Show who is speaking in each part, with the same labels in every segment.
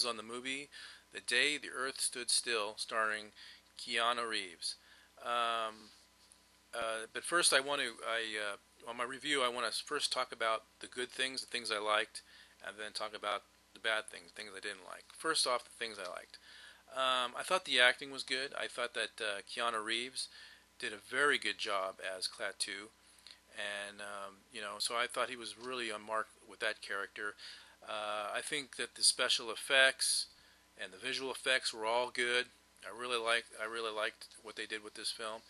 Speaker 1: was on the movie The Day the Earth Stood Still, starring Keanu Reeves. Um, but first, on my review, I want to first talk about the good things, the things I liked, and then talk about the bad things, things I didn't like. First off, the things I liked. I thought the acting was good. I thought that Keanu Reeves did a very good job as Klaatu, and so I thought he was really on mark with that character. I think that the special effects and the visual effects were all good. I really liked what they did with this film.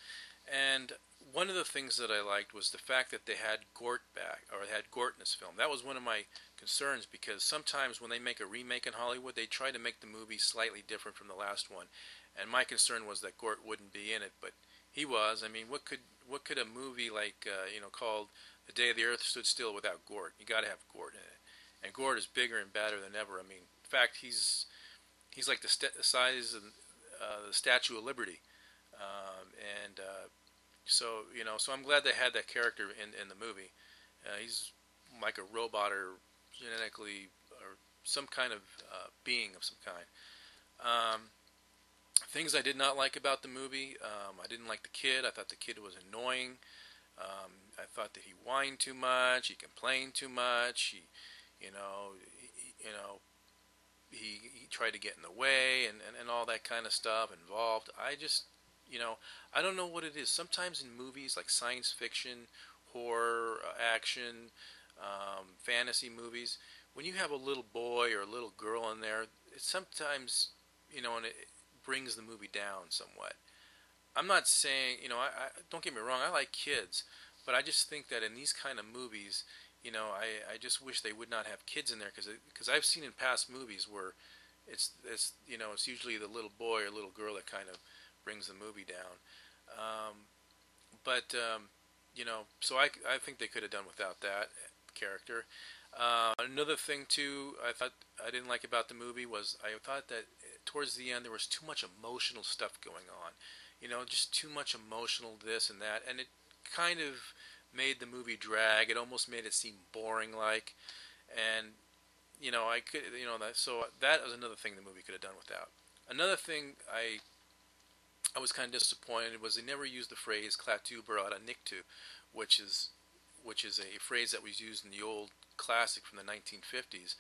Speaker 1: And one of the things that I liked was the fact that they had Gort back, or they had Gort in this film. That was one of my concerns because sometimes when they make a remake in Hollywood, they try to make the movie slightly different from the last one. And my concern was that Gort wouldn't be in it, but he was. I mean, what could a movie like called The Day the Earth Stood Still without Gort? You got to have Gort in it. And Gort is bigger and badder than ever. I mean, in fact, he's like the size of the Statue of Liberty. And so I'm glad they had that character in the movie. He's like a robot or genetically or some kind of being of some kind. Um, Things I did not like about the movie. I didn't like the kid. I thought the kid was annoying. I thought that he whined too much. He complained too much. He tried to get in the way and all that kind of stuff involved. I don't know what it is. Sometimes in movies like science fiction, horror, action, fantasy movies, when you have a little boy or a little girl in there, it sometimes, and it brings the movie down somewhat. I'm not saying, I don't get me wrong, I like kids, but I just think that in these kind of movies, I just wish they would not have kids in there because I've seen in past movies where it's usually the little boy or little girl that kind of brings the movie down. Um, so I think they could have done without that character. Another thing too, I thought I didn't like about the movie was I thought that towards the end there was too much emotional stuff going on. Just too much emotional this and that, and it kind of made the movie drag. It almost made it seem boring, like, and I could, that was another thing the movie could have done without. Another thing I was kind of disappointed was they never used the phrase "Klaatu Barada Nikto," which is a phrase that was used in the old classic from the 1950s.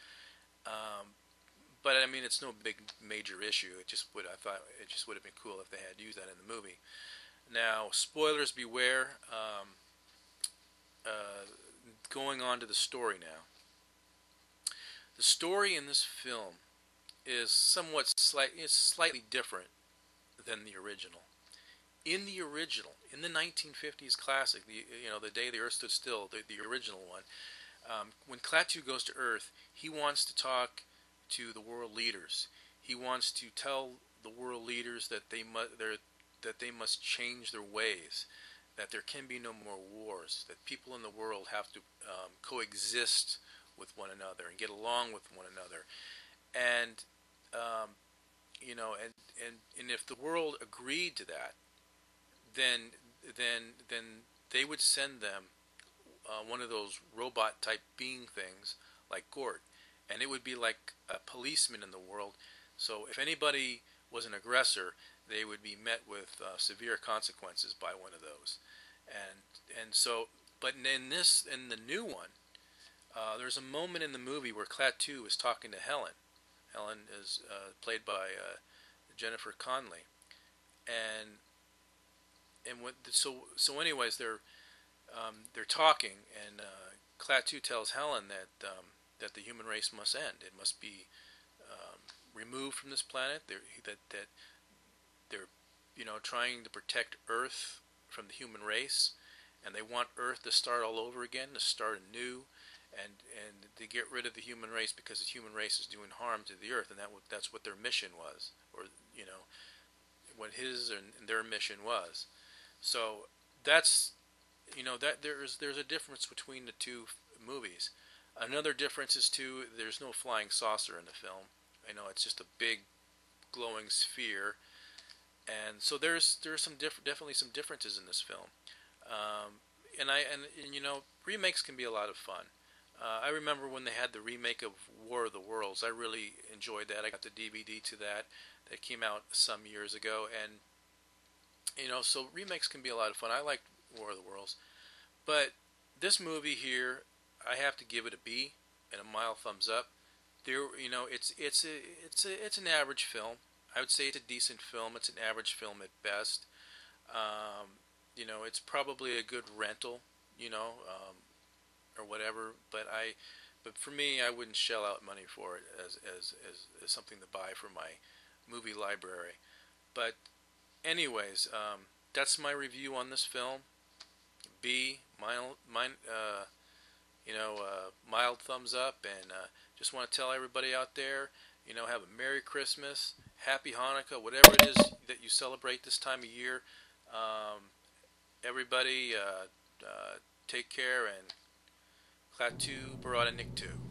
Speaker 1: Um, but I mean, it's no big major issue. I thought it just would have been cool if they had used that in the movie. Now, spoilers beware. Going on to the story now. The story in this film is slightly different than the original. In the 1950s classic, the Day the Earth Stood Still, the original one, when Klaatu goes to Earth, he wants to talk to the world leaders. He wants to tell the world leaders that they must change their ways, that there can be no more wars, that people in the world have to coexist with one another and get along with one another, and um, and if the world agreed to that, then then they would send them one of those robot type being things like Gort, and it would be like a policeman in the world. So if anybody was an aggressor, they would be met with severe consequences by one of those. But in the new one, there's a moment in the movie where Klaatu is talking to Helen. Helen is played by Jennifer Connelly, and anyways, they're talking, and Klaatu tells Helen that the human race must end. It must be removed from this planet. That they're trying to protect Earth from the human race, and they want Earth to start all over again, to start anew, and to get rid of the human race because the human race is doing harm to the Earth, and that's what their mission was, or what his and their mission was. So that's that there's a difference between the two movies. Another difference is too there's no flying saucer in the film. It's just a big glowing sphere, and so there's definitely some differences in this film. And remakes can be a lot of fun. I remember when they had the remake of War of the Worlds. I really enjoyed that. I got the DVD to that. That came out some years ago, and so remakes can be a lot of fun. I like War of the Worlds, but this movie here, I have to give it a B and a mild thumbs up. There, it's an average film. I would say it's a decent film. It's an average film at best. It's probably a good rental. Or whatever. But for me, I wouldn't shell out money for it as something to buy for my movie library. But anyways, that's my review on this film. B, mild thumbs up, and just want to tell everybody out there, have a Merry Christmas, Happy Hanukkah, whatever it is that you celebrate this time of year. Um, Everybody, take care and Klaatu Barada Niktu.